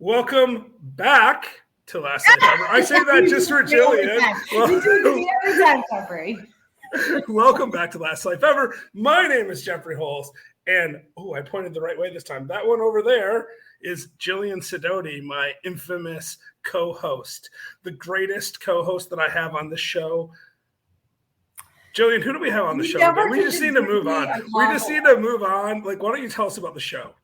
Welcome back to Last Life Ever. I say that just for Jillian. You do it to me every time, Jeffrey. Welcome back to Last Life Ever. My name is Jeffrey Holes, and I pointed the right way this time. That one over there is Jillian Sidoti, my infamous co-host, the greatest co-host that I have on the show. Jillian, who do we have on the show again? We just need to move on. Like, why don't you tell us about the show?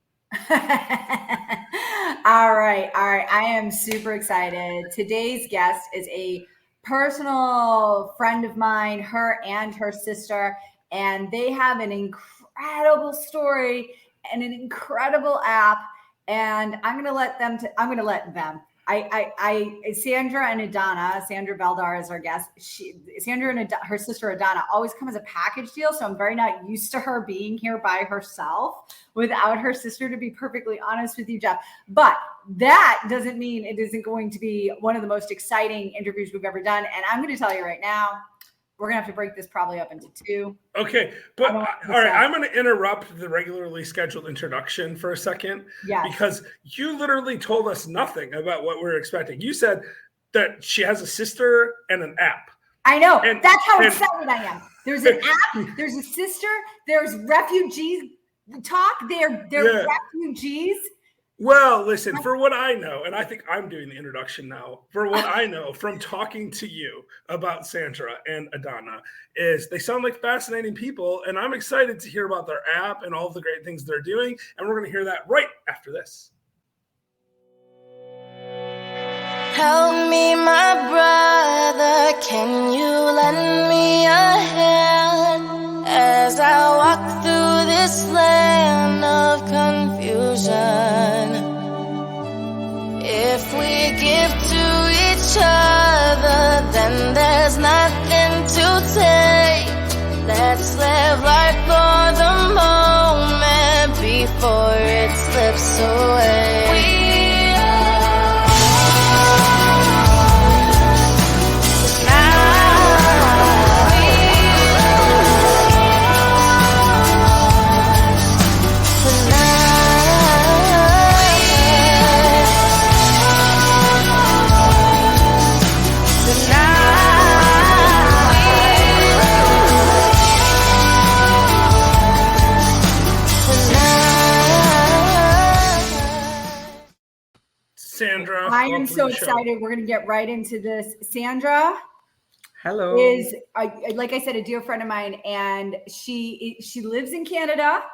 All right. I am super excited. Today's guest is a personal friend of mine, her and her sister, and they have an incredible story and an incredible app. And I'm going to let them. Sandra and Adana, Sandra Veledar is our guest. Sandra and her sister Adana always come as a package deal. So I'm very not used to her being here by herself without her sister, to be perfectly honest with you, Jeff. But that doesn't mean it isn't going to be one of the most exciting interviews we've ever done. And I'm going to tell you right now, we're going to have to break this probably up into two. Okay. But all right, I'm going to interrupt the regularly scheduled introduction for a second. Yes. Because you literally told us nothing about what we're expecting. You said that she has a sister and an app. I know. That's how excited I am. There's an app. There's a sister. There's refugees talk. They're refugees. Well, listen, for what I know, and I think I'm doing the introduction now, for what I know from talking to you about Sandra and Adana, is they sound like fascinating people, and I'm excited to hear about their app and all the great things they're doing, and we're going to hear that right after this. Help me, my brother, can you lend me a hand as I walk through this land of confusion? If we give to each other, then there's nothing to take. Let's live life for the moment before it slips away. Sandra, I am so excited. We're going to get right into this. Sandra, hello, is like I said, a dear friend of mine, and she lives in Canada.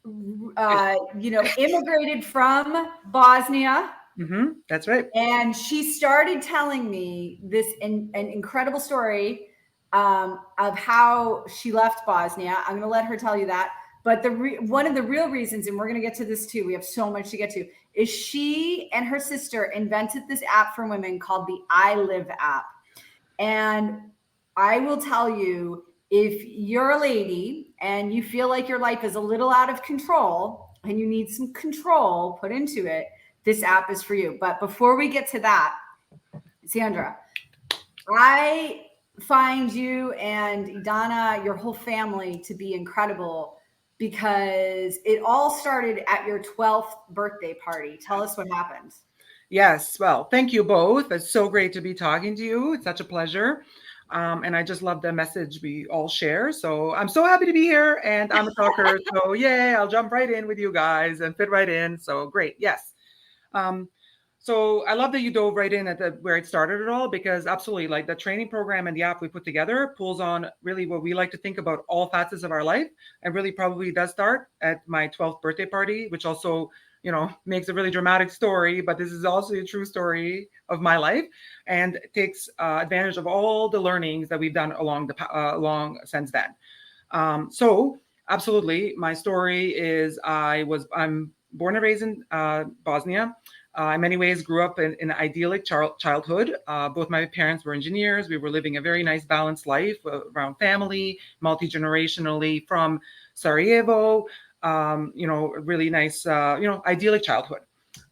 Immigrated from Bosnia. Mm-hmm. That's right. And she started telling me this an incredible story of how she left Bosnia. I'm going to let her tell you that. But one of the real reasons, and we're going to get to this too, we have so much to get to, is she and her sister invented this app for women called the I Live app. And I will tell you, if you're a lady and you feel like your life is a little out of control and you need some control put into it, this app is for you. But before we get to that, Sandra, I find you and Idana, your whole family, to be incredible, because it all started at your 12th birthday party. Tell us what happened. Yes. Well, thank you both. It's so great to be talking to you. It's such a pleasure. And I just love the message we all share. So I'm so happy to be here, and I'm a talker. So yay, I'll jump right in with you guys and fit right in. So great. Yes. So I love that you dove right in at where it started it all, because absolutely, like the training program and the app we put together pulls on really what we like to think about all facets of our life, and really probably does start at my 12th birthday party, which also, makes a really dramatic story, but this is also a true story of my life, and takes advantage of all the learnings that we've done along since then. So absolutely, my story is I'm born and raised in Bosnia. In many ways, grew up in an idyllic childhood. Both my parents were engineers. We were living a very nice, balanced life around family, multi-generationally from Sarajevo. Really nice, idyllic childhood.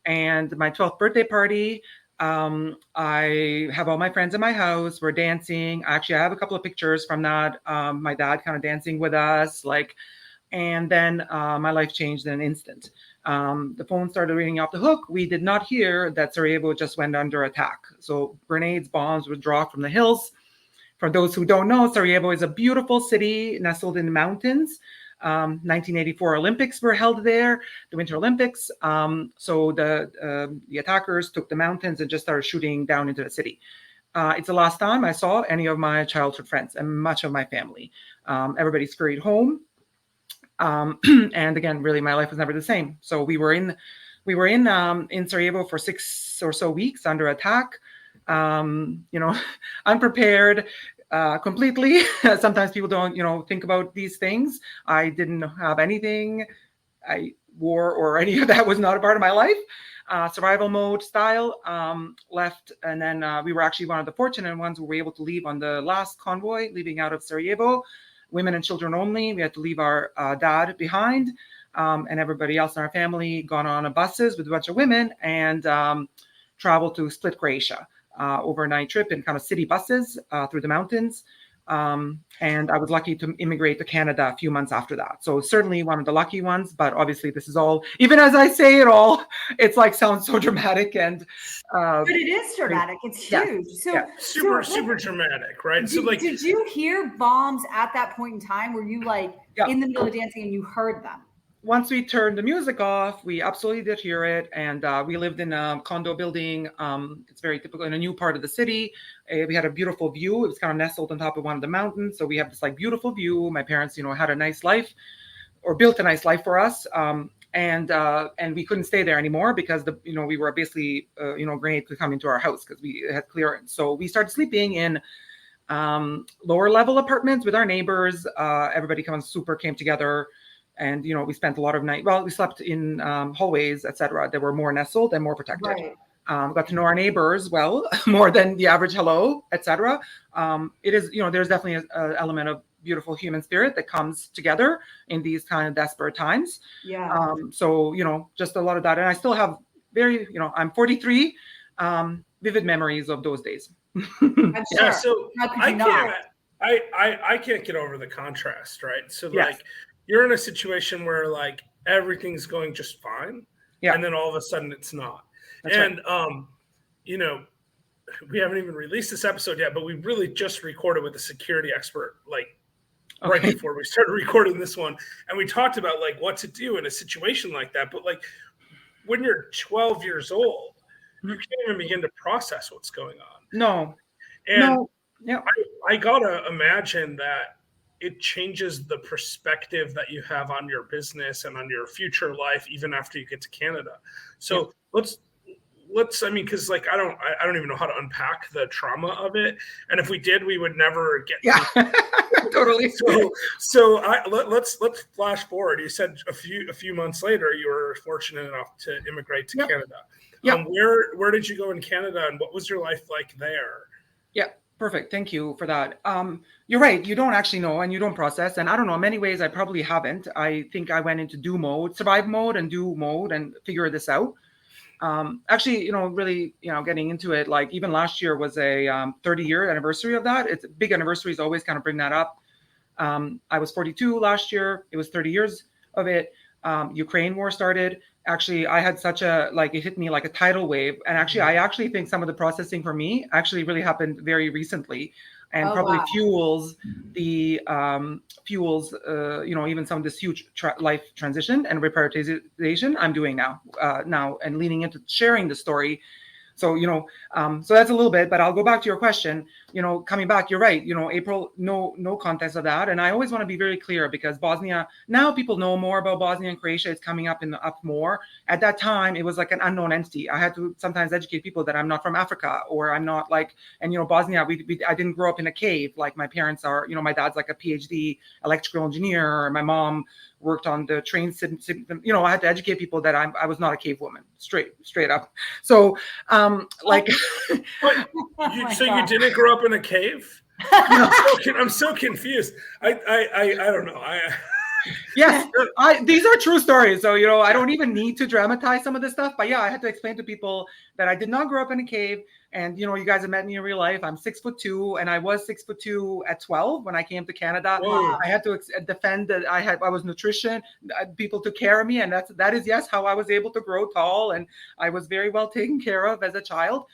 And my 12th birthday party, I have all my friends in my house. We're dancing. Actually, I have a couple of pictures from that. My dad kind of dancing with us, and then my life changed in an instant. The phone started ringing off the hook. We did not hear that Sarajevo just went under attack. So grenades, bombs would drop from the hills. For those who don't know, Sarajevo is a beautiful city nestled in the mountains. 1984 Olympics were held there, the Winter Olympics. So the attackers took the mountains and just started shooting down into the city. It's the last time I saw any of my childhood friends and much of my family. Everybody scurried home. And again, really, my life was never the same. So we were in Sarajevo for 6 or so weeks under attack. Unprepared, completely. Sometimes people don't, think about these things. I didn't have anything I wore or any of that was not a part of my life. Survival mode style, left. And then we were actually one of the fortunate ones who were able to leave on the last convoy leaving out of Sarajevo. Women and children only. We had to leave our dad behind, and everybody else in our family gone on buses with a bunch of women and traveled to Split, Croatia. Overnight trip in kind of city buses through the mountains. And I was lucky to immigrate to Canada a few months after that. So certainly one of the lucky ones, but obviously this is all, even as I say it all, it's like sounds so dramatic and but it is dramatic. It's huge. Yeah. So super dramatic, right? Did you hear bombs at that point in time? Were you in the middle of dancing and you heard them? Once we turned the music off, we absolutely did hear it. And we lived in a condo building. It's very typical in a new part of the city. We had a beautiful view. It was kind of nestled on top of one of the mountains. So we have this beautiful view. My parents, had a nice life or built a nice life for us. And we couldn't stay there anymore because we were basically, grenade could come into our house because we had clearance. So we started sleeping in lower level apartments with our neighbors. Everybody came together. And, we spent a lot of night. Well, we slept in hallways, etc. That were more nestled and more protected. Right. Got to know our neighbors well, more than the average hello, etc. It is, there's definitely an element of beautiful human spirit that comes together in these kind of desperate times. Yeah. So, just a lot of that. And I still have I'm 43, vivid memories of those days. I'm sure. Yeah, so How could you not? I can't get over the contrast, right? So Yes. You're in a situation where everything's going just fine, and then all of a sudden it's not. That's and right. We haven't even released this episode yet, but we really just recorded with a security expert right before we started recording this one, and we talked about what to do in a situation like that. But when you're 12 years old, you can't even begin to process what's going on. No. And no. Yeah. I gotta imagine that it changes the perspective that you have on your business and on your future life, even after you get to Canada. So let's, because I don't even know how to unpack the trauma of it. And if we did, we would never get. Yeah, totally. So let's flash forward. You said a few months later, you were fortunate enough to immigrate to Canada. Yeah. Where did you go in Canada, and what was your life like there? Yeah. Perfect. Thank you for that. You're right. You don't actually know and you don't process. And I don't know, in many ways, I probably haven't. I think I went into survive mode and do mode and figure this out. Actually, really, getting into it, even last year was a 30-year anniversary of that. It's big anniversaries always kind of bring that up. I was 42 last year. It was 30 years of it. Ukraine war started. Actually, I had such it hit me like a tidal wave. And actually, I actually think some of the processing for me actually really happened very recently and fuels even some of this huge life transition and reprioritization I'm doing now and leaning into sharing the story. So, so that's a little bit, but I'll go back to your question, coming back, you're right. April, no context of that. And I always want to be very clear because Bosnia, now people know more about Bosnia and Croatia. It's coming up more. At that time, it was like an unknown entity. I had to sometimes educate people that I'm not from Africa or I'm not Bosnia, I didn't grow up in a cave like my parents are. My dad's like a PhD electrical engineer. My mom worked on the train system. I had to educate people that I was not a cave woman, straight up. So, so you didn't grow up in a cave? I'm so confused. I don't know. Yes, these are true stories. So, I don't even need to dramatize some of this stuff. But yeah, I had to explain to people that I did not grow up in a cave. And, you guys have met me in real life. I'm 6'2", and I was 6'2" at 12 when I came to Canada. Whoa. I had to defend that I was nutrition. People took care of me. And that is, yes, how I was able to grow tall. And I was very well taken care of as a child.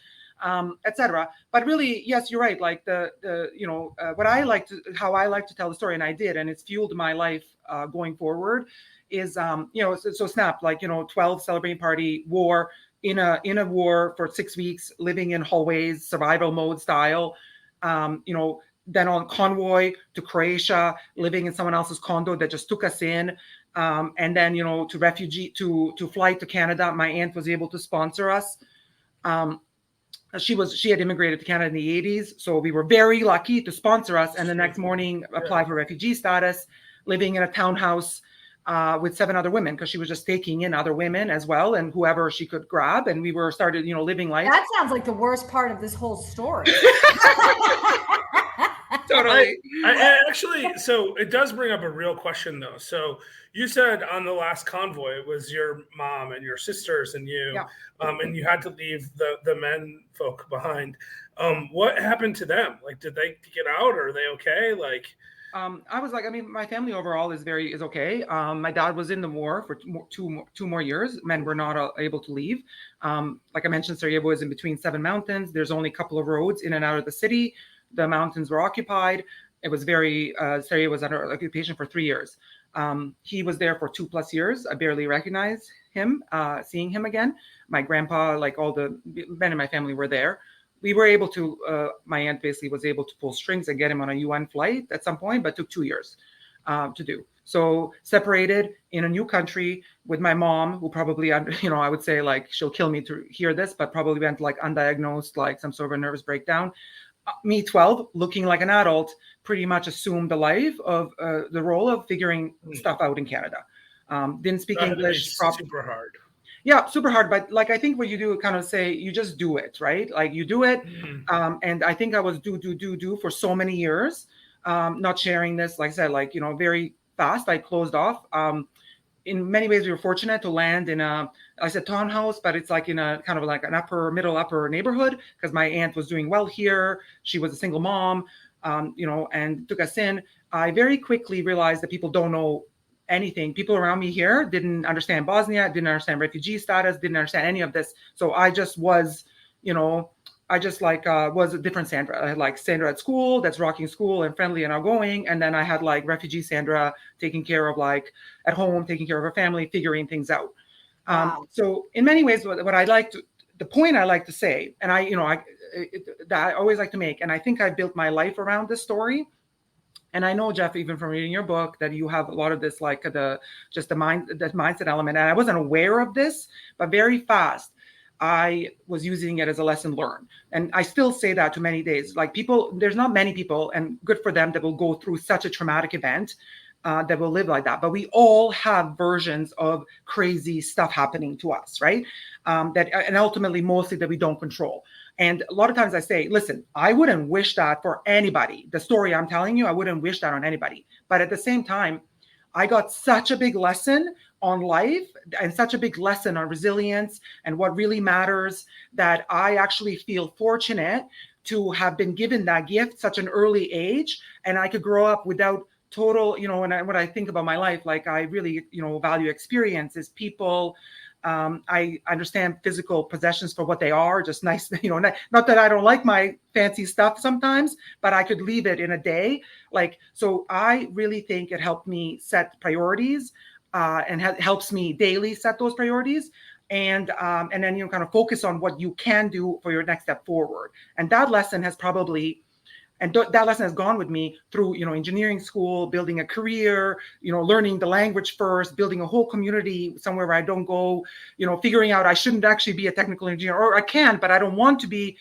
Etc. But really, yes, you're right. Like how I like to tell the story, and I did, and it's fueled my life going forward. Is so snap, like 12 celebrating party, war in a war for 6 weeks, living in hallways, survival mode style. Then on convoy to Croatia, living in someone else's condo that just took us in. And then to refugee to fly to Canada. My aunt was able to sponsor us. She had immigrated to Canada in the 80s, so we were very lucky to sponsor us. And the next morning, apply for refugee status, living in a townhouse with 7 other women, because she was just taking in other women as well, and whoever she could grab. And we started, living life. That sounds like the worst part of this whole story. Totally. I actually, so it does bring up a real question though. So you said on the last convoy it was your mom and your sisters and you, and you had to leave the men folk behind. What happened to them? Like, did they get out? Or are they okay? Like, I was like, my family overall is okay. My dad was in the war for two more years. Men were not able to leave. Like I mentioned, Sarajevo is in between 7 mountains. There's only a couple of roads in and out of the city. The mountains were occupied. It was Sarajevo was under occupation for 3 years. He was there for 2+ years. I barely recognized him, seeing him again. My grandpa, like all the men in my family were there. We were able to, my aunt basically was able to pull strings and get him on a UN flight at some point, but took 2 years to do. So separated in a new country with my mom, who probably, I would say like she'll kill me to hear this, but probably went like undiagnosed, like some sort of a nervous breakdown. Me, 12, looking like an adult, pretty much assumed the life of the role of figuring stuff out in Canada. Didn't speak English. Super hard. Yeah, super hard. But like, I think what you do kind of say, you just do it, right? Like you do it. And I think I was do for so many years, not sharing this, like I said, like, very fast. I closed off. In many ways, we were fortunate to land in I said townhouse, but it's like in a kind of like an upper neighborhood, because my aunt was doing well here. She was a single mom, and took us in. I very quickly realized that people don't know anything. People around me here didn't understand Bosnia, didn't understand refugee status, didn't understand any of this. So I just was, was a different Sandra. I had like Sandra at school, that's rocking school and friendly and outgoing. And then I had like refugee Sandra taking care of like at home, taking care of her family, figuring things out. Wow. So in many ways, the point I like to say, and that I always like to make, and I think I built my life around this story. And I know, Jeff, even from reading your book, that you have a lot of this, like the mindset element. And I wasn't aware of this, but very fast, I was using it as a lesson learned. And I still say that to many days. Like there's not many people, and good for them, that will go through such a traumatic event, that will live like that. But we all have versions of crazy stuff happening to us, right? And ultimately, mostly that we don't control. And a lot of times I say, listen, I wouldn't wish that for anybody. The story I'm telling you, I wouldn't wish that on anybody. But at the same time, I got such a big lesson on life and such a big lesson on resilience and what really matters, that I actually feel fortunate to have been given that gift such an early age. And I could grow up without total, when I think about my life, like I really, value experiences, people. I understand physical possessions for what they are, just nice, not that I don't like my fancy stuff sometimes, but I could leave it in a day. Like, so I really think it helped me set priorities, and helps me daily set those priorities. And then, kind of focus on what you can do for your next step forward. And that lesson has that lesson has gone with me through, engineering school, building a career, learning the language first, building a whole community somewhere where I don't go, figuring out I shouldn't actually be a technical engineer, or I can, but I don't want to be,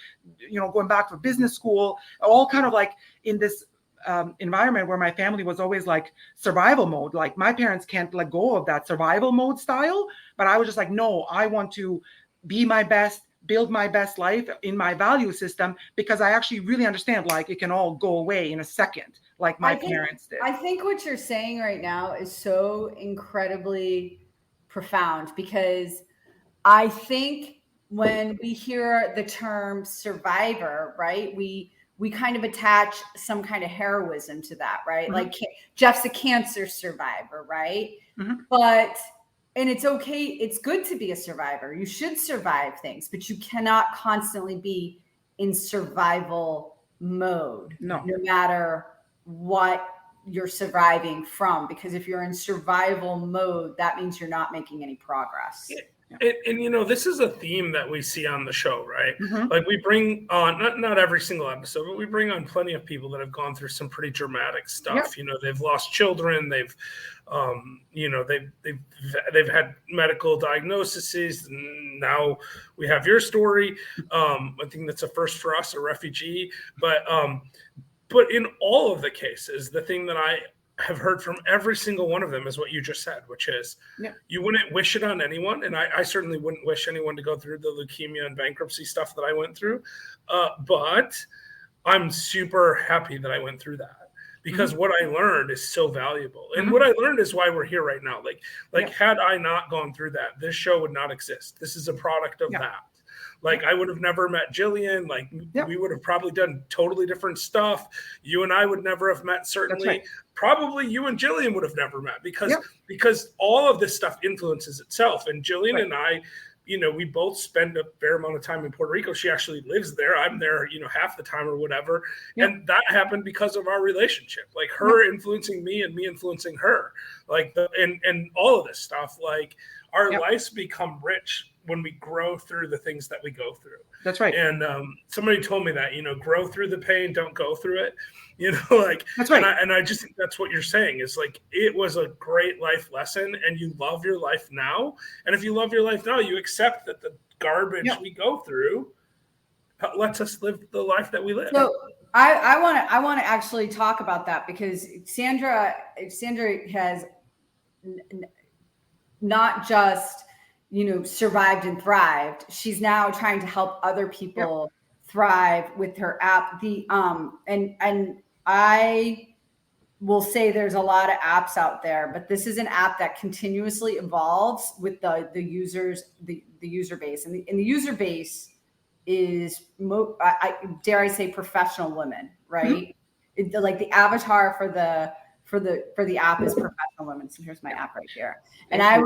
going back to business school, all kind of like in this environment where my family was always like survival mode. Like my parents can't let go of that survival mode style, but I was just like, no, I want to be my best, build my best life in my value system, because I actually really understand, like, it can all go away in a second, like my parents did. I think what you're saying right now is so incredibly profound, because I think when we hear the term survivor, right, we kind of attach some kind of heroism to that, right? Mm-hmm. Like Jeff's a cancer survivor, right? Mm-hmm. And it's okay. It's good to be a survivor. You should survive things, but you cannot constantly be in survival mode, no matter what you're surviving from, because if you're in survival mode, that means you're not making any progress. And this is a theme that we see on the show, right? Mm-hmm. Like, we bring on not every single episode, but we bring on plenty of people that have gone through some pretty dramatic stuff. Yep. They've lost children, they've they've had medical diagnoses. And now we have your story. I think that's a first for us, a refugee. But in all of the cases, the thing that I have heard from every single one of them is what you just said, which is you wouldn't wish it on anyone. And I certainly wouldn't wish anyone to go through the leukemia and bankruptcy stuff that I went through. But I'm super happy that I went through that, because what I learned is so valuable. And what I learned is why we're here right now. Like had I not gone through that, this show would not exist. This is a product of that. Like, I would have never met Jillian. Like, we would have probably done totally different stuff. You and I would never have met, certainly. Right. Probably you and Jillian would have never met, because all of this stuff influences itself. And Jillian and I, we both spend a fair amount of time in Puerto Rico. She actually lives there. I'm there, half the time or whatever. And that happened because of our relationship, like her influencing me and me influencing her, like and all of this stuff. Like, our lives become rich when we grow through the things that we go through. That's right. And somebody told me that, grow through the pain, don't go through it. Like, that's right. And I just think that's what you're saying, is like, it was a great life lesson, and you love your life now. And if you love your life now, you accept that the garbage we go through lets us live the life that we live. So I want to actually talk about that, because Sandra has not just survived and thrived. She's now trying to help other people thrive with her app. And I will say there's a lot of apps out there, but this is an app that continuously evolves with the users, the user base, and the user base is dare I say professional women, right? Like, the avatar for the app is professional women. So here's my app right here. And I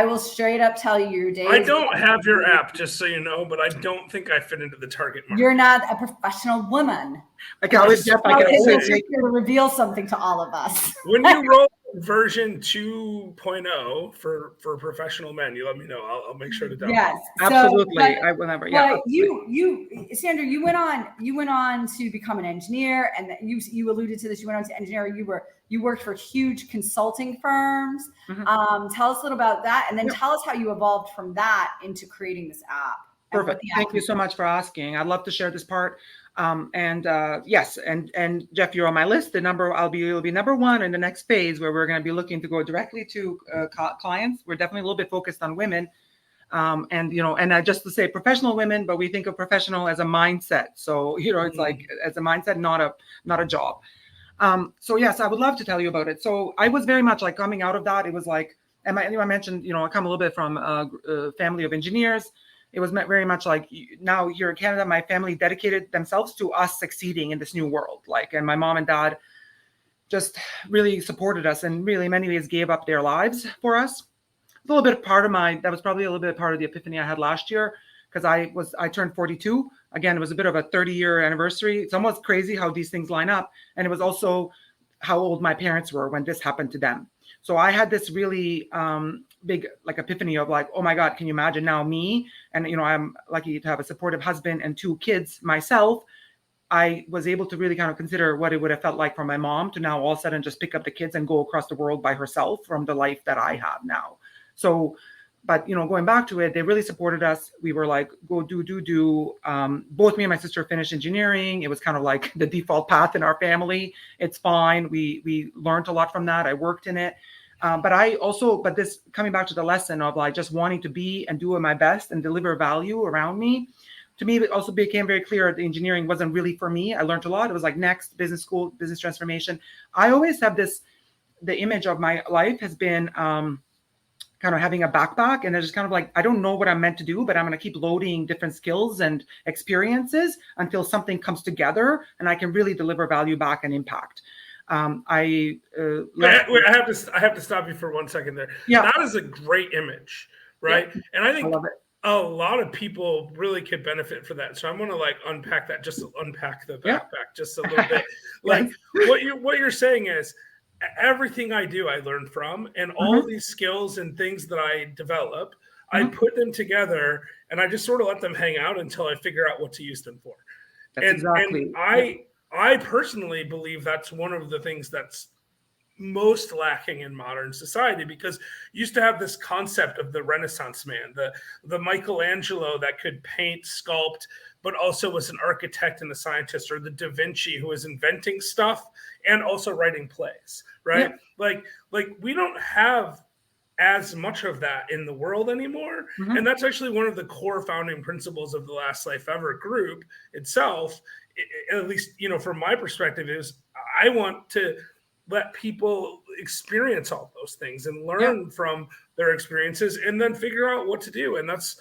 will straight up tell you your days. I don't have your app, just so you know, but I don't think I fit into the target market. You're not a professional woman. I can always Jeff, I can always to reveal something to all of us. When you roll version 2.0 for professional men, you let me know. I'll make sure to download. Yes, absolutely. I will never. Yeah. But you, Sandra, you went on to become an engineer, and you alluded to this. You went on to engineer. You worked for huge consulting firms. Tell us a little about that, and then tell us how you evolved from that into creating this app. Perfect. Thank you so much for asking. I'd love to share this part. Yes, and Jeff, you're on my list. Will be number one in the next phase, where we're going to be looking to go directly to clients. We're definitely a little bit focused on women, and just to say professional women, but we think of professional as a mindset. So it's like as a mindset, not a job. So yes, I would love to tell you about it. So I was very much like coming out of that. It was like, and I mentioned, I come a little bit from a family of engineers. It was very much like, now here in Canada, my family dedicated themselves to us succeeding in this new world. And my mom and dad just really supported us, and really in many ways gave up their lives for us. That was probably a little bit part of the epiphany I had last year, because I turned 42. Again, it was a bit of a 30-year anniversary. It's almost crazy how these things line up. And it was also how old my parents were when this happened to them. So I had this really big epiphany of like, oh my God, can you imagine now me? And, I'm lucky to have a supportive husband and 2 kids myself. I was able to really kind of consider what it would have felt like for my mom to now all of a sudden just pick up the kids and go across the world by herself from the life that I have now. So, but, going back to it, they really supported us. We were like, go do. Both me and my sister finished engineering. It was kind of like the default path in our family. It's fine. We learned a lot from that. I worked in it. But this coming back to the lesson of like just wanting to be and do my best and deliver value around me. To me, it also became very clear that engineering wasn't really for me. I learned a lot. It was like next business school, business transformation. I always have the image of my life has been kind of having a backpack, and it's just kind of like, I don't know what I'm meant to do, but I'm going to keep loading different skills and experiences until something comes together and I can really deliver value back and impact. I have to stop you for 1 second there. Yeah. That is a great image, right? Yeah. And I think I love it. A lot of people really could benefit for that. So I'm going to like unpack that, just to unpack the backpack just a little bit. Like what you're saying is, everything I do, I learn from, and all these skills and things that I develop, I put them together and I just sort of let them hang out until I figure out what to use them for. And I personally believe that's one of the things that's most lacking in modern society, because you used to have this concept of the Renaissance man, the Michelangelo that could paint, sculpt, but also was an architect and a scientist, or the Da Vinci who was inventing stuff and also writing plays, right? Yeah. Like we don't have as much of that in the world anymore. And that's actually one of the core founding principles of the Last Life Ever group itself, at least, from my perspective, is I want to let people experience all those things and learn from their experiences and then figure out what to do. And that's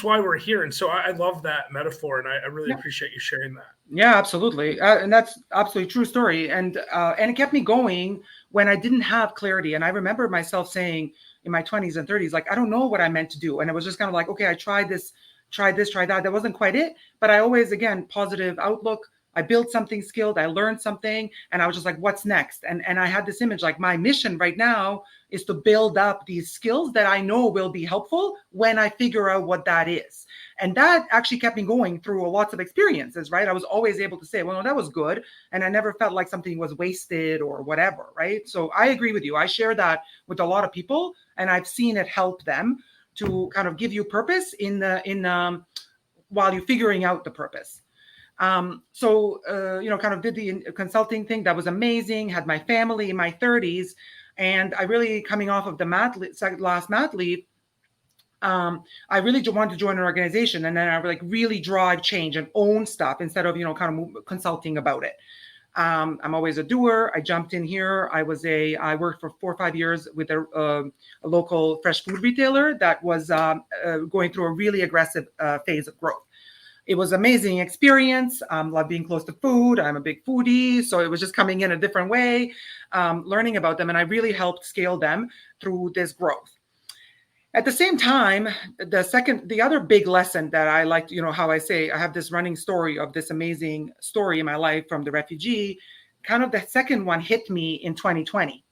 why we're here. And so I love that metaphor, and I really appreciate you sharing that. Yeah, absolutely. And that's absolutely true story. And it kept me going when I didn't have clarity. And I remember myself saying in my 20s and 30s, like, I don't know what I meant to do. And it was just kind of like, okay, I tried this, tried that. That wasn't quite it. But I always, again, positive outlook. I built something skilled, I learned something, and I was just like, what's next? And I had this image, like, my mission right now is to build up these skills that I know will be helpful when I figure out what that is. And that actually kept me going through lots of experiences, right? I was always able to say, well, no, that was good. And I never felt like something was wasted or whatever, right? So I agree with you. I share that with a lot of people, and I've seen it help them to kind of give you purpose while you're figuring out the purpose. Kind of did the consulting thing. That was amazing. Had my family in my 30s, and I really, coming off of the last mat leave, I really wanted to join an organization, and then I would really drive change and own stuff instead of, kind of consulting about it. I'm always a doer. I jumped in here. I worked for 4 or 5 years with a local fresh food retailer that was going through a really aggressive phase of growth. It was amazing experience. Love being close to food. I'm a big foodie. So it was just coming in a different way, learning about them. And I really helped scale them through this growth. At the same time, the other big lesson that I liked, how I say I have this running story of this amazing story in my life from the Refugee, kind of the second one hit me in 2020.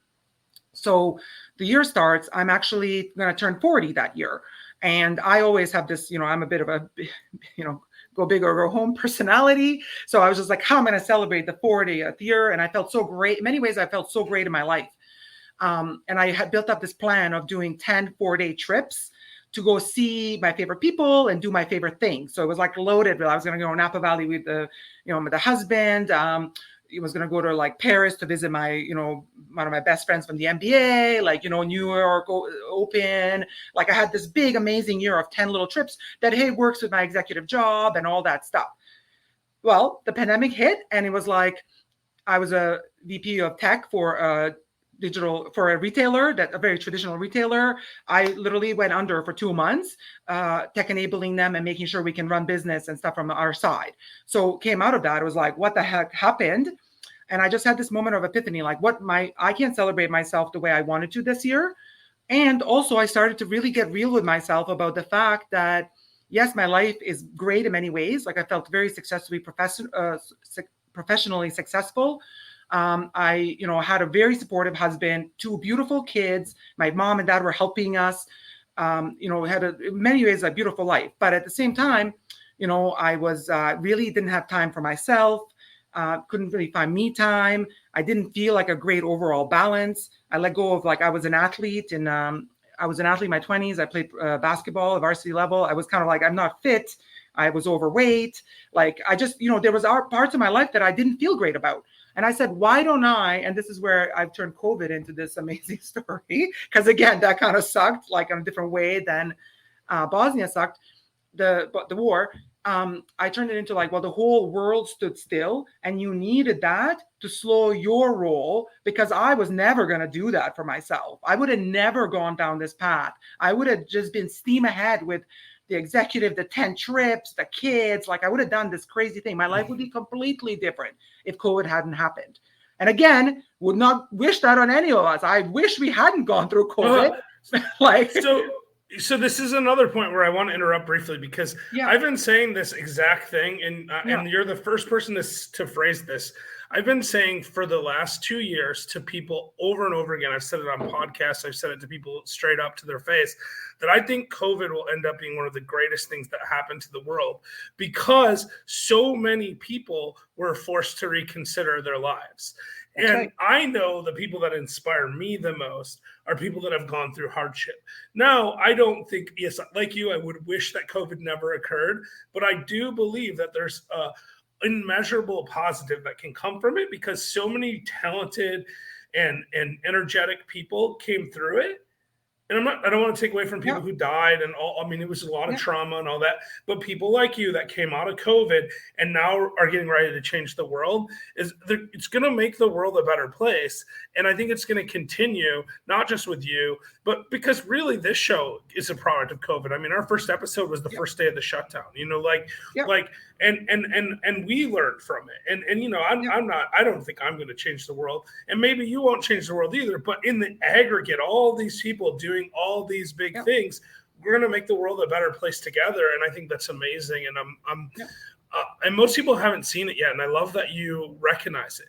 So the year starts, I'm actually going to turn 40 that year. And I always have this, I'm a bit of a, go big or go home personality. So I was just like, how am I going to celebrate the 40th year? And I felt so great. In many ways, I felt so great in my life. And I had built up this plan of doing 10 4-day trips to go see my favorite people and do my favorite things. So it was like loaded. I was going to go to Napa Valley with with the husband. He was going to go to Paris to visit my, one of my best friends from the NBA, New York Open. I had this big, amazing year of 10 little trips that, hey, works with my executive job and all that stuff. Well, the pandemic hit, and it was I was a VP of tech for a retailer, a very traditional retailer. I literally went under for 2 months, tech enabling them and making sure we can run business and stuff from our side. So came out of that, it was like, what the heck happened? And I just had this moment of epiphany, I can't celebrate myself the way I wanted to this year. And also I started to really get real with myself about the fact that, yes, my life is great in many ways. I felt very successfully professionally successful. I had a very supportive husband, 2 beautiful kids. My mom and dad were helping us, had in many ways a beautiful life. But at the same time, I was really didn't have time for myself, couldn't really find me time. I didn't feel like a great overall balance. I let go of I was an athlete, and I was an athlete in my 20s. I played basketball at varsity level. I was kind of I'm not fit. I was overweight. I just, there was parts of my life that I didn't feel great about. And I said, why don't I, and this is where I've turned COVID into this amazing story, because again, that kind of sucked, like in a different way than Bosnia sucked, the war. I turned it into like, well, the whole world stood still and you needed that to slow your roll, because I was never going to do that for myself. I would have never gone down this path. I would have just been steam ahead with the executive, the 10 trips, the kids. Like I would have done this crazy thing. My life would be completely different if COVID hadn't happened. And again, would not wish that on any of us. I wish we hadn't gone through COVID. So this is another point where I want to interrupt briefly, because I've been saying this exact thing, and you're the first person to phrase this. I've been saying for the last 2 years to people over and over again, I've said it on podcasts, I've said it to people straight up to their face, that I think COVID will end up being one of the greatest things that happened to the world, because so many people were forced to reconsider their lives. And I know the people that inspire me the most are people that have gone through hardship. Now, I don't think, yes, like you, I would wish that COVID never occurred, but I do believe that there's immeasurable positive that can come from it, because so many talented and energetic people came through it. And I don't want to take away from people who died and all. I mean, it was a lot of trauma and all that. But people like you that came out of COVID and now are getting ready to change the world, it's going to make the world a better place. And I think it's going to continue, not just with you, but because really this show is a product of COVID. I mean, our first episode was the first day of the shutdown, and we learned from it. And I don't think I'm going to change the world, and maybe you won't change the world either. But in the aggregate, all these people doing all these big things, we're going to make the world a better place together. And I think that's amazing. And and most people haven't seen it yet. And I love that you recognize it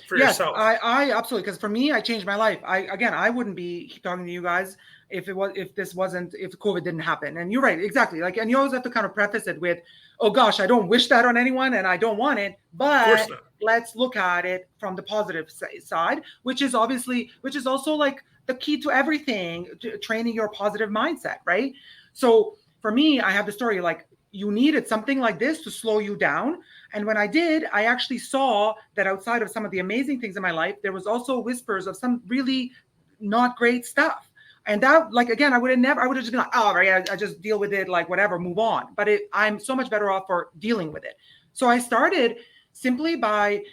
for yourself. I absolutely, because for me, I changed my life. I wouldn't be talking to you guys if COVID didn't happen. And you're right, exactly. Like, and you always have to kind of preface it with, oh gosh, I don't wish that on anyone and I don't want it, but let's look at it from the positive side, which is also like the key to everything, to training your positive mindset, right? So for me, I have the story, like, you needed something like this to slow you down. And when I did, I actually saw that outside of some of the amazing things in my life, there was also whispers of some really not great stuff. And that, like, again, I would have just been like, oh, right, I just deal with it, like, whatever, move on. But I'm so much better off for dealing with it. So I started simply by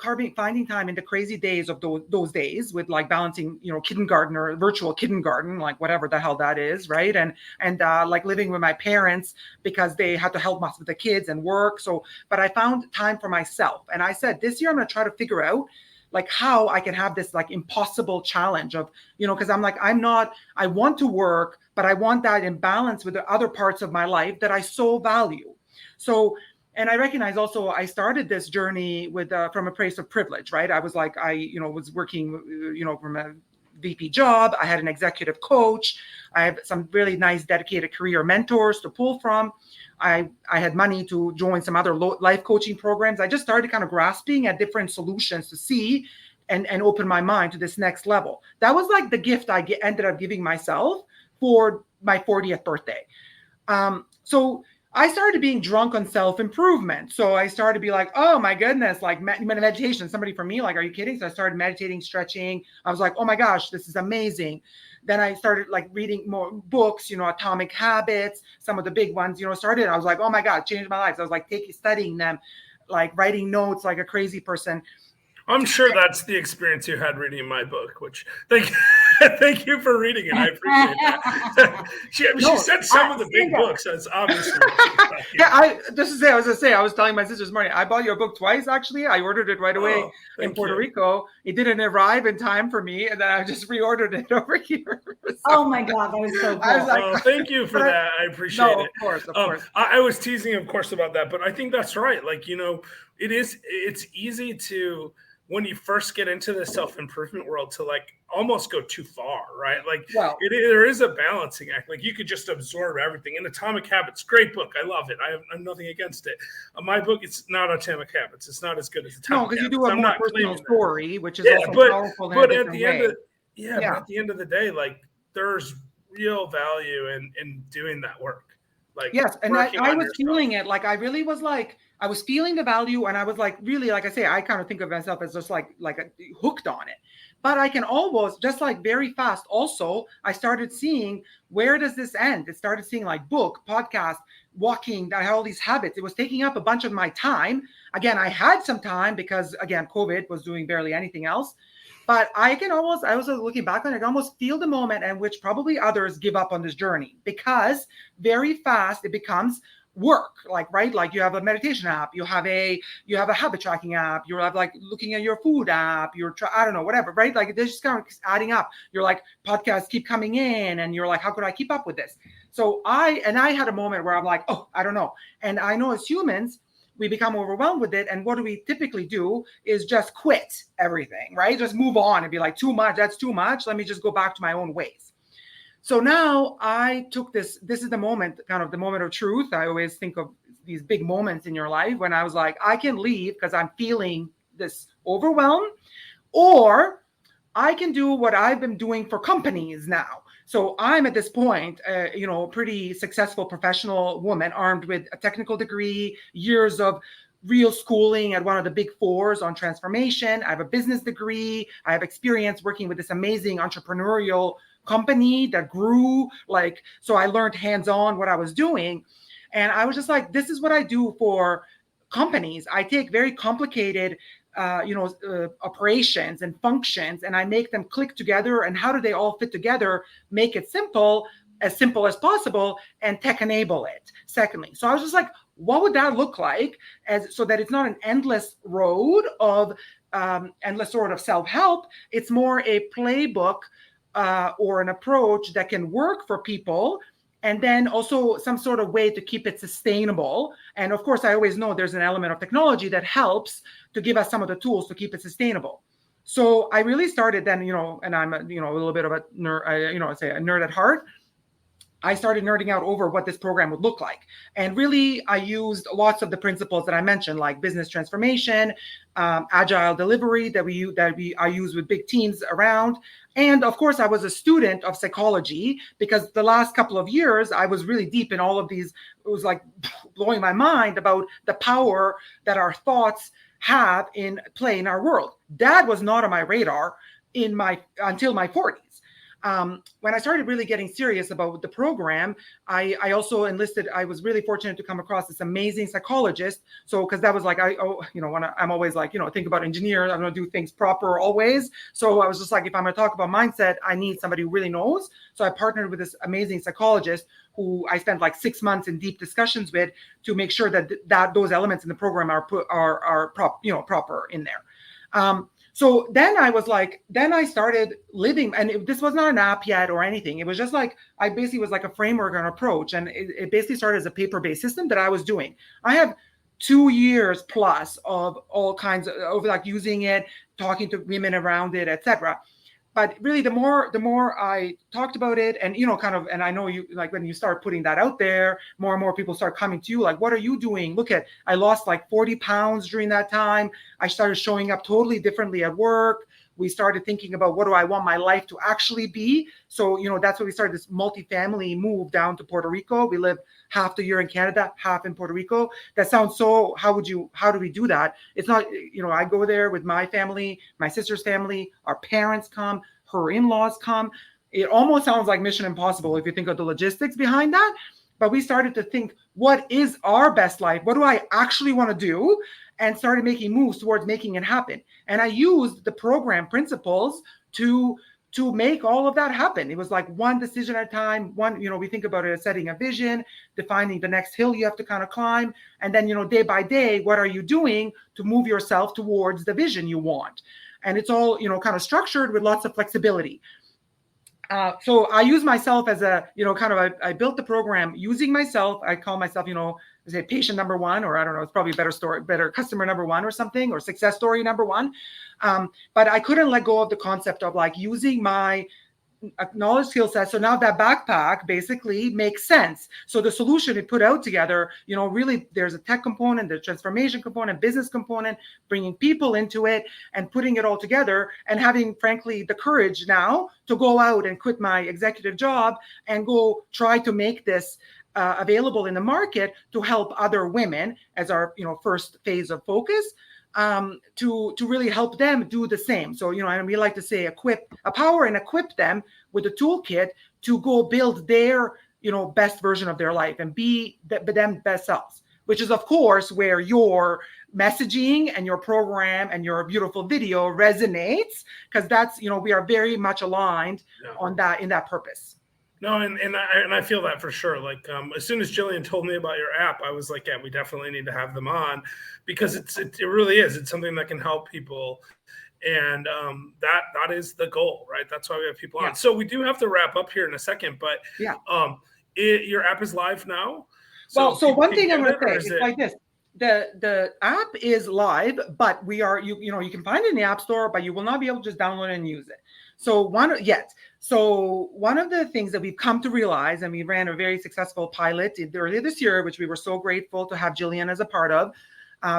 finding time in the crazy days of those days with, like, balancing, kindergarten or virtual kindergarten, like whatever the hell that is, right? And like living with my parents because they had to help us with the kids and work. So, but I found time for myself. And I said, this year I'm going to try to figure out, like, how I can have this, like, impossible challenge of, because I'm like, I want to work, but I want that in balance with the other parts of my life that I so value. So, and I recognize also I started this journey with from a place of privilege, right? I was like, was working, from a VP job. I had an executive coach. I have some really nice dedicated career mentors to pull from. I had money to join some other life coaching programs. I just started kind of grasping at different solutions to see and open my mind to this next level. That was like the gift I ended up giving myself for my 40th birthday. So I started being drunk on self-improvement. So I started to be like, oh my goodness, like meditation, somebody for me, like, are you kidding? So I started meditating, stretching. I was like, oh my gosh, this is amazing. Then I started, like, reading more books, Atomic Habits, some of the big ones, started. I was like, oh my God, changed my life. So I was like studying them, like writing notes like a crazy person. I'm sure that's the experience you had reading my book, which thank you for reading it. I appreciate that. She said some of the big books. That's obviously. I was telling my sister this morning, I bought your book twice, actually. I ordered it right away in Puerto Rico. It didn't arrive in time for me, and then I just reordered it over here. So, oh my God, that was so cool. I was like, thank you for that. I appreciate it. Of course. I was teasing, of course, about that, but I think that's right. Like, it's easy to, when you first get into the self-improvement world, to, like, almost go too far, right? Like, there is a balancing act. Like, you could just absorb everything. And Atomic Habits, great book. I love it. I have nothing against it. My book, it's not Atomic Habits. It's not as good as Atomic Habits. No, because you do a more personal story, which is also powerful in a different way. But at the end of the day, like, there's real value in doing that work. Like, yes, and working I on was yourself. feeling it. Like I really was like, I was feeling the value, and I was like, really, like I say, I kind of think of myself as just like hooked on it. But I can almost just like very fast. Also, I started seeing, where does this end? It started seeing like book, podcast, walking. I had all these habits. It was taking up a bunch of my time. Again, I had some time because again, COVID was doing barely anything else. But I was looking back on it, I can almost feel the moment in which probably others give up on this journey, because very fast it becomes work, like, right? Like you have a meditation app, you have a habit tracking app, you have like looking at your food app, I don't know, whatever, right? Like they're just kind of adding up. You're like, podcasts keep coming in, and you're like, how could I keep up with this? So I had a moment where I'm like, oh, I don't know. And I know as humans, we become overwhelmed with it. And what do we typically do is just quit everything, right? Just move on and be like, too much, that's too much. Let me just go back to my own ways. So now I took this is the moment, kind of the moment of truth. I always think of these big moments in your life when I was like, I can leave because I'm feeling this overwhelm, or I can do what I've been doing for companies now. So I'm at this point, pretty successful professional woman armed with a technical degree, years of real schooling at one of the big fours on transformation. I have a business degree. I have experience working with this amazing entrepreneurial company that grew. So I learned hands-on what I was doing. And I was just like, this is what I do for companies. I take very complicated operations and functions, and I make them click together. And how do they all fit together? Make it simple as possible, and tech enable it. Secondly, so I was just like, what would that look like, so that it's not an endless road of endless sort of self-help. It's more a playbook or an approach that can work for people. And then also some sort of way to keep it sustainable. And of course, I always know there's an element of technology that helps to give us some of the tools to keep it sustainable. So I really started then, and I'm a little bit of a nerd, a nerd at heart. I started nerding out over what this program would look like. And really, I used lots of the principles that I mentioned, like business transformation, agile delivery I use with big teams around. And of course, I was a student of psychology, because the last couple of years, I was really deep in all of these. It was like blowing my mind about the power that our thoughts have in play in our world. That was not on my radar until my 40s. When I started really getting serious about the program, I also enlisted. I was really fortunate to come across this amazing psychologist. So, because that was like, I'm always like, think about engineers. I'm going to do things proper always. So I was just like, if I'm going to talk about mindset, I need somebody who really knows. So I partnered with this amazing psychologist who I spent like 6 months in deep discussions with to make sure that those elements in the program are proper in there. So then I started living, and this was not an app yet or anything. It was just like, I basically was like a framework or an approach. And it basically started as a paper-based system that I was doing. I have 2 years plus of all kinds of like using it, talking to women around it, etc. But really, the more I talked about it, and and I know you, like when you start putting that out there, more and more people start coming to you, like, what are you doing? Look at, I lost like 40 pounds during that time. I started showing up totally differently at work. We started thinking about, what do I want my life to actually be? So, that's when we started this multi-family move down to Puerto Rico. We live half the year in Canada, half in Puerto Rico. That sounds so, how do we do that? It's not, I go there with my family, my sister's family, our parents come, her in-laws come. It almost sounds like Mission Impossible if you think of the logistics behind that. But we started to think, what is our best life? What do I actually want to do? And started making moves towards making it happen. And I used the program principles to make all of that happen. It was like one decision at a time. We think about it as setting a vision, defining the next hill you have to kind of climb. And then, day by day, what are you doing to move yourself towards the vision you want? And it's all, kind of structured with lots of flexibility. So I use myself as a, I built the program using myself. I call myself, say patient number one, or I don't know, it's probably better customer number one or something, or success story number one. But I couldn't let go of the concept of like using my knowledge skill set. So now that backpack basically makes sense. So the solution we put out together, really there's a tech component, the transformation component, business component, bringing people into it and putting it all together, and having, frankly, the courage now to go out and quit my executive job and go try to make this available in the market to help other women as our first phase of focus, to really help them do the same. So and we like to say empower and equip them with a toolkit to go build their best version of their life and be them best selves, which is of course where your messaging and your program and your beautiful video resonates, because that's we are very much aligned on that, in that purpose. No, and I feel that for sure. Like as soon as Jillian told me about your app, I was like, yeah, we definitely need to have them on, because it really is. It's something that can help people, and that is the goal, right? That's why we have people on. So we do have to wrap up here in a second, but your app is live now. So one thing I'm going to say is like this. The app is live, but we are you can find it in the App Store, but you will not be able to just download it and use it. So one of the things that we've come to realize, and we ran a very successful pilot earlier this year, which we were so grateful to have Jillian as a part of.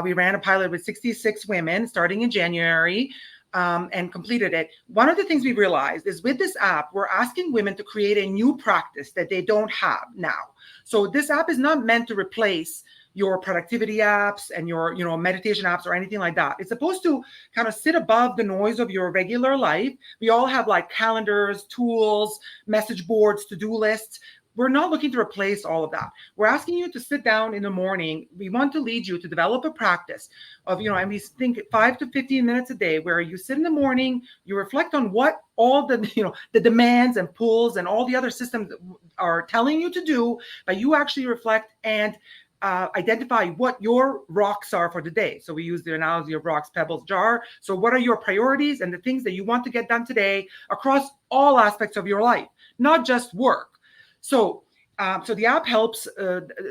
We ran a pilot with 66 women starting in January, and completed it. One of the things we realized is with this app, we're asking women to create a new practice that they don't have now. So this app is not meant to replace your productivity apps and your meditation apps or anything like that. It's supposed to kind of sit above the noise of your regular life. We all have like calendars, tools, message boards, to-do lists. We're not looking to replace all of that. We're asking you to sit down in the morning. We want to lead you to develop a practice of, and we think 5 to 15 minutes a day where you sit in the morning, you reflect on what all the, the demands and pulls and all the other systems are telling you to do, but you actually reflect and identify what your rocks are for the day. So we use the analogy of rocks, pebbles, jar. So what are your priorities and the things that you want to get done today across all aspects of your life, not just work. So the app helps,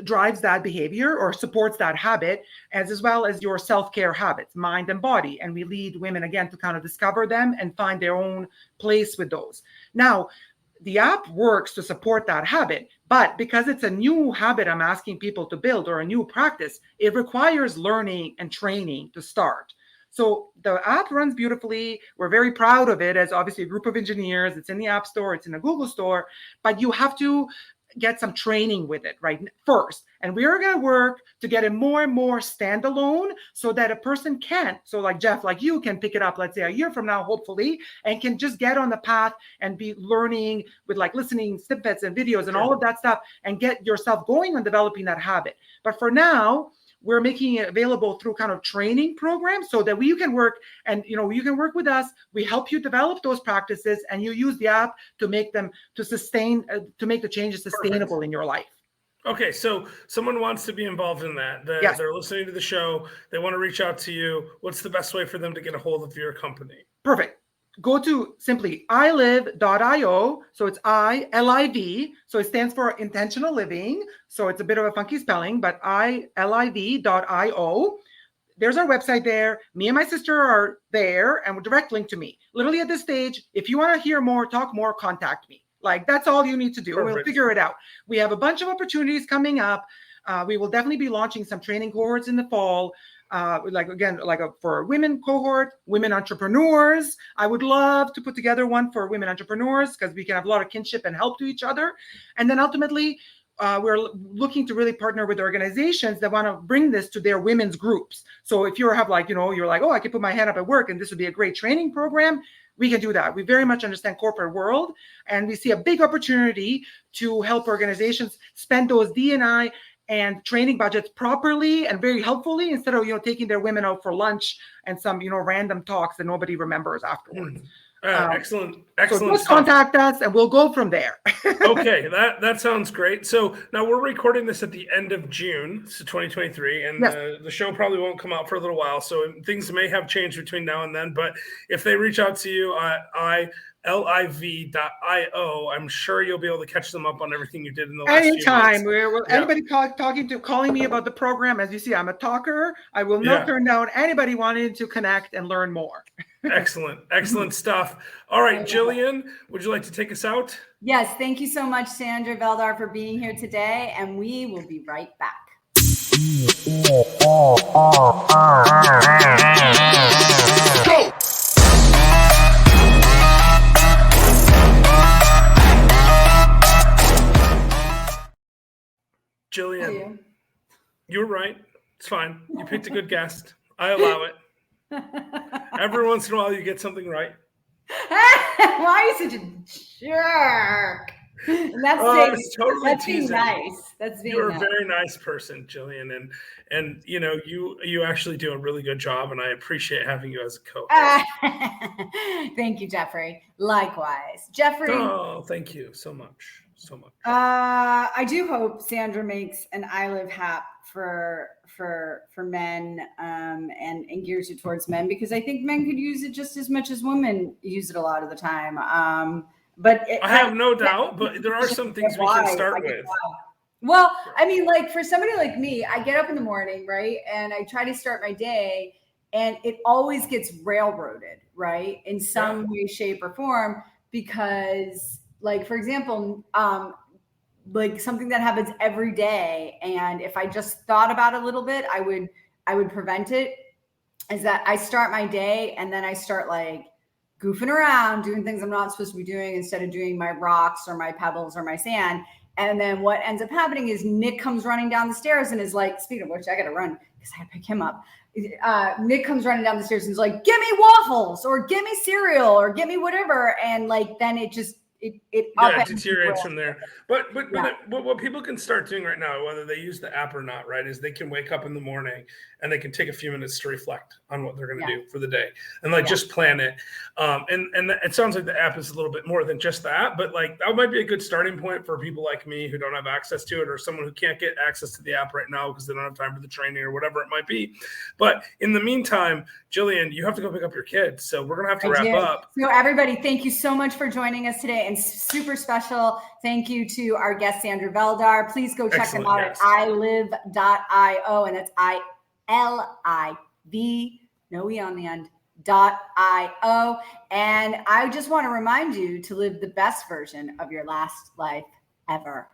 drives that behavior or supports that habit, as well as your self-care habits, mind and body. And we lead women again to kind of discover them and find their own place with those. Now, the app works to support that habit, but because it's a new habit I'm asking people to build or a new practice, it requires learning and training to start. So the app runs beautifully. We're very proud of it as obviously a group of engineers. It's in the App Store, it's in the Google Store, but you have to get some training with it right first. And we are going to work to get it more and more standalone so that a person can, so like Jeff, like you can pick it up, let's say a year from now, hopefully, and can just get on the path and be learning with like listening snippets and videos and all of that stuff and get yourself going on developing that habit. But for now, we're making it available through kind of training programs so that you can work and, you can work with us. We help you develop those practices and you use the app to make them to make the changes sustainable in your life. Okay. So someone wants to be involved in that. Yes. They're listening to the show. They want to reach out to you. What's the best way for them to get a hold of your company? Perfect. Go to simply ilive.io. So it's ILIV. So it stands for intentional living. So it's a bit of a funky spelling, but ILIV.io. There's our website there. Me and my sister are there and a direct link to me. Literally at this stage, if you want to hear more, talk more, contact me. Like that's all you need to do. Perfect. We'll figure it out. We have a bunch of opportunities coming up. We will definitely be launching some training cohorts in the fall. For a women cohort, women entrepreneurs. I would love to put together one for women entrepreneurs because we can have a lot of kinship and help to each other. And then ultimately, we're looking to really partner with organizations that want to bring this to their women's groups. So if you have you're like, oh, I can put my hand up at work and this would be a great training program, we can do that. We very much understand corporate world and we see a big opportunity to help organizations spend those D&I and training budgets properly and very helpfully instead of, taking their women out for lunch and some, random talks that nobody remembers afterwards. Excellent. So just contact us and we'll go from there. Okay. That sounds great. So now we're recording this at the end of June, so 2023, and yes. The show probably won't come out for a little while. So things may have changed between now and then, but if they reach out to you, liv.io, I'm sure you'll be able to catch them up on everything you did in the last few months. Anytime. Anybody calling me about the program, as you see, I'm a talker. I will not turn down anybody wanting to connect and learn more. Excellent stuff. All right, Jillian, would you like to take us out? Yes, thank you so much, Sandra Veledar, for being here today, and we will be right back. Go! Jillian, you were right. It's fine. You picked a good guest. I allow it. Every once in a while, you get something right. Why are you such a jerk? And It's totally that's being teasing. Nice. That's being You're nice. a very nice person, Jillian, and you know you actually do a really good job, and I appreciate having you as a co-host. Thank you, Jeffrey. Likewise, Jeffrey. Oh, thank you so much, so much. I do hope Sandra makes an I Live Hap for men and gears it towards men, because I think men could use it just as much as women use it a lot of the time. But I have no doubt, but there are some things we can start with. Well, I mean, like for somebody like me, I get up in the morning, right? And I try to start my day, and it always gets railroaded, right? In some way, shape, or form, because like, for example, like something that happens every day, and if I just thought about it a little bit, I would prevent it, is that I start my day and then I start like goofing around, doing things I'm not supposed to be doing instead of doing my rocks or my pebbles or my sand. And then what ends up happening is Nick comes running down the stairs and is like, speaking of which, I got to run because I got to pick him up. Nick comes running down the stairs and is like, give me waffles or give me cereal or give me whatever. And like, then it just, it deteriorates from there. But what people can start doing right now, whether they use the app or not, right, is they can wake up in the morning and they can take a few minutes to reflect on what they're going to do for the day and like just plan it. And it sounds like the app is a little bit more than just that, but like that might be a good starting point for people like me who don't have access to it, or someone who can't get access to the app right now because they don't have time for the training or whatever it might be. But in the meantime, Jillian, you have to go pick up your kids, so we're gonna have to wrap up. So everybody, thank you so much for joining us today, and super special thank you to our guest Sandra Veledar. Please go check them out at ilive.io, and that's ILIV, no E on the end, .io. And I just want to remind you to live the best version of your last life ever.